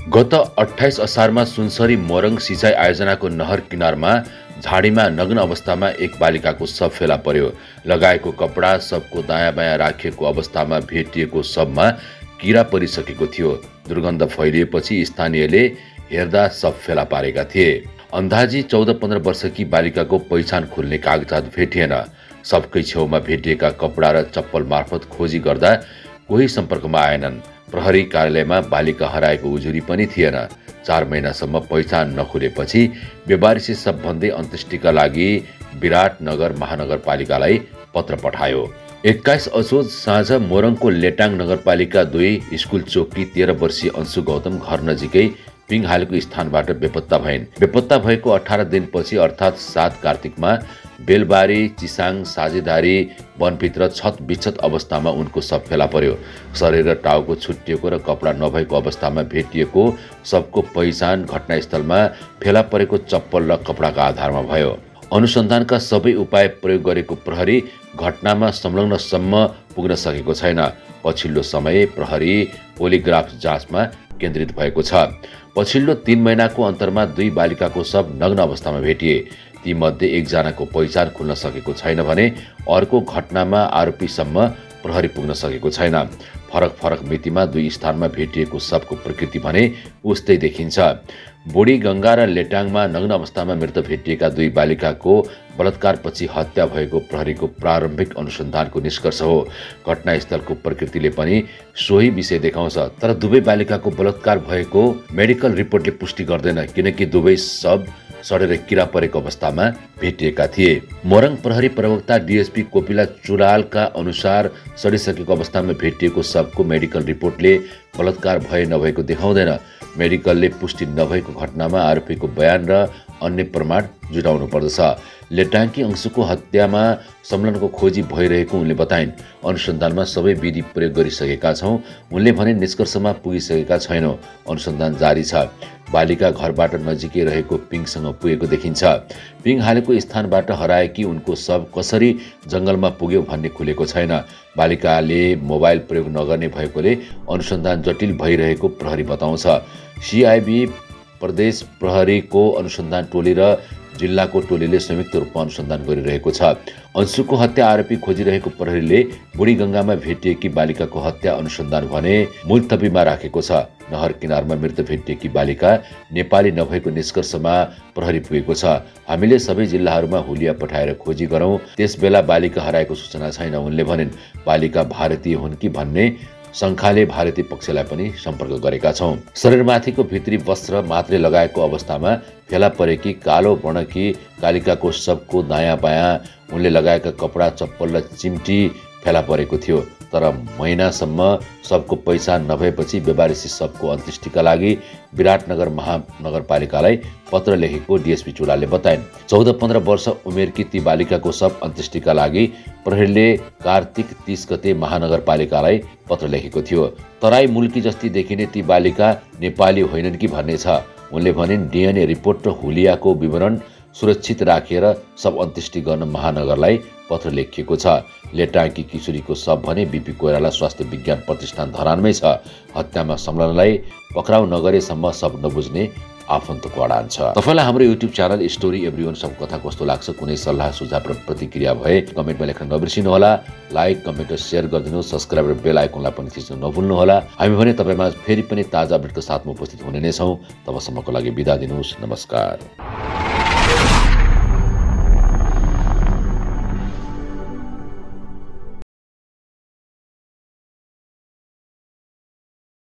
गत 28 असारमा सुनसरी मोरङ सिँचाइ आयोजनाको नहर किनारमा झाडीमा नग्न अवस्थामा एक बालिकाको शव फेला पर्यो। लगाएको कपडा शवको दायाँ बायाँ राखिएको अवस्थामा भेटिएको शवमा किरा परिसकेको थियो। दुर्गन्ध फैलिएपछि स्थानीयले हेर्दा शव फेला पारेका थिए। अन्दाजी 14-15 वर्षकी बालिकाको पहिचान खुल्ने कागजात भेटिएन। शवकै छेउमा भेटिएका कपडा र चप्पल मार्फत खोजी गर्दा कोही सम्पर्कमा आएनन्। प्रहरी कार्यालयमा बालिका हराएको उजुरी पनि थिएन। 4 महिनासम्म पहिचान नखुलेपछि बेवारिसी शव भन्दै अन्त्येष्टिका लागि विराटनगर महानगरपालिकालाई पत्र पठायो। 21 असोज साँझ मोरङको लेटाङ नगरपालिका 2 स्कुल चौकी 13 वर्षीय अंशु गौतम घर नजिकै पिङ हालेको स्थानबाट बेपत्ता भइन्। बेपत्ता भएको 18 दिनपछि अर्थात् 7 कार्तिकमा बेलबारी चिसाङ साझेदारी वनभित्र छत विच्छत अवस्थामा उनको शव फेला पर्यो। शरीर र टाउको छुट्टिएको र कपडा नभएको अवस्थामा भेटिएको शवको पहिचान घटनास्थलमा फेला परेको चप्पल र कपडाका आधारमा भयो। अनुसन्धानका सबै उपाय प्रयोग गरेको प्रहरी घटनामा संलग्नसम्म पुग्न सकेको छैन। पछिल्लो समय प्रहरी पोलिग्राफ जाँचमा केन्द्रित भएको छ। पछिल्लो 3 महिनाको अन्तरमा 2 बालिकाको शव नग्न अवस्थामा भेटिए। तीमध्ये एकजनाको पहिचान खुल्न सकेको छैन भने अर्को घटनामा आरोपीसम्म प्रहरी पुग्न सकेको छैन। फरक मितिमा 2 स्थानमा भेटिएको शवको प्रकृति भने उस्तै देखिन्छ। बुढीगङ्गा र लेटाङमा नग्न अवस्थामा मृत भेटिएका 2 बालिकाको बलात्कारपछि हत्या भएको प्रहरीको प्रारम्भिक अनुसन्धानको निष्कर्ष हो। घटनास्थलको प्रकृतिले पनि सोही विषय देखाउँछ। तर दुवै बालिकाको बलात्कार भएको मेडिकल रिपोर्टले पुष्टि गर्दैन, किनकि दुवै शव सडेर किरा परेको अवस्थामा भेटिएका थिए। मोरङ प्रहरी प्रवक्ता डीएसपी कोपिला चुरालका अनुसार सडिसकेको अवस्थामा भेटिएको शवको मेडिकल रिपोर्टले बलात्कार भए नभएको देखाउँदैन। मेडिकलले पुष्टि नभएको घटनामा आरोपीको बयान र अन्य प्रमाण जुटाउनु पर्दछ। लेटाङकी अंशुको हत्यामा संलग्नको खोजी भइरहेको उनले बताइन्। अनुसन्धानमा सबै विधि प्रयोग गरिसकेका छौँ, उनले भने निष्कर्षमा पुगिसकेका छैनौँ। अनुसन्धान जारी छ। बालिका घरबाट नजिकै रहेको पिङसँग पुगेको देखिन्छ। पिङ हालेको स्थानबाट हराएकी उनको शव कसरी जङ्गलमा पुग्यो भन्ने खुलेको छैन। बालिकाले मोबाइल प्रयोग नगर्ने भएकोले अनुसन्धान जटिल भइरहेको प्रहरी बताउँछ। सिआइबी प्रदेश प्रहरीको अनुसन्धान टोली र जिल्लाको टोलीले संयुक्त रूपमा अनुसन्धान गरिरहेको छ। अंशुको हत्या आरोपी खोजिरहेको प्रहरीले बुढीगङ्गामा भेटिएकी बालिकाको हत्या अनुसन्धान भने मुलतबीमा राखेको छ। नहर किनारमा मृत भेटिएकी बालिका नेपाली नभएको निष्कर्षमा प्रहरी पुगेको छ। हामीले सबै जिल्लाहरूमा हुलिया पठाएर खोजी गरौँ, त्यसबेला बालिका हराएको सूचना छैन। उनले भनिन्। बालिका भारतीय हुन् कि भन्ने शङ्खाले भारतीय पक्षलाई पनि सम्पर्क गरेका छौँ। शरीरमाथिको भित्री वस्त्र मात्रै लगाएको अवस्थामा फेला परेकी कालो वर्णकी बालिकाको शवको दायाँ बायाँ उनले लगाएका कपडा चप्पल र चिम्टी फेला परेको थियो। तर महिनासम्म शवको पहिचान नभएपछि बेवारिसी शवको अन्त्येष्टिका लागि विराटनगर महानगरपालिकालाई पत्र लेखेको डीएसपी चुडालले बताइन्। 14-15 वर्ष उमेरकी ती बालिकाको शव अन्त्येष्टिका लागि प्रहरीले कार्तिक 30 गते महानगरपालिकालाई पत्र लेखेको थियो। तराई मुल्की जस्ती देखिने ती बालिका नेपाली होइनन् कि भन्ने छ। उनले भनिन्। डीएनए रिपोर्ट र हुलियाको विवरण सुरक्षित राखेर शव अन्त्येष्टि गर्न महानगरलाई पत्र लेखिएको छ। लेटाङकी किशोरीको शव भने बीपी कोइराला स्वास्थ्य विज्ञान प्रतिष्ठान धरानमै छ। हत्यामा संलग्नलाई पक्राउ नगरेसम्म शव नबुझ्ने आफन्तको अडान छ। तपाईलाई हाम्रो युट्युब च्यानल स्टोरी एभ्रीवन सब कथा कस्तो लाग्छ, कुनै सल्लाह सुझाव र प्रतिक्रिया भए कमेन्टमा लेख्न नबिर्सिनुहोला। लाइक, कमेन्ट र शेयर गरिदिनु। सब्स्क्राइब र बेल आइकनलाई पनि थिच्न नभुल्नुहोला। हामी भने तपाईमा फेरि पनि ताजा अपडेटको साथमा उपस्थित हुने नै छौँ। तबसम्मको लागि बिदा दिनुहोस्। नमस्कार।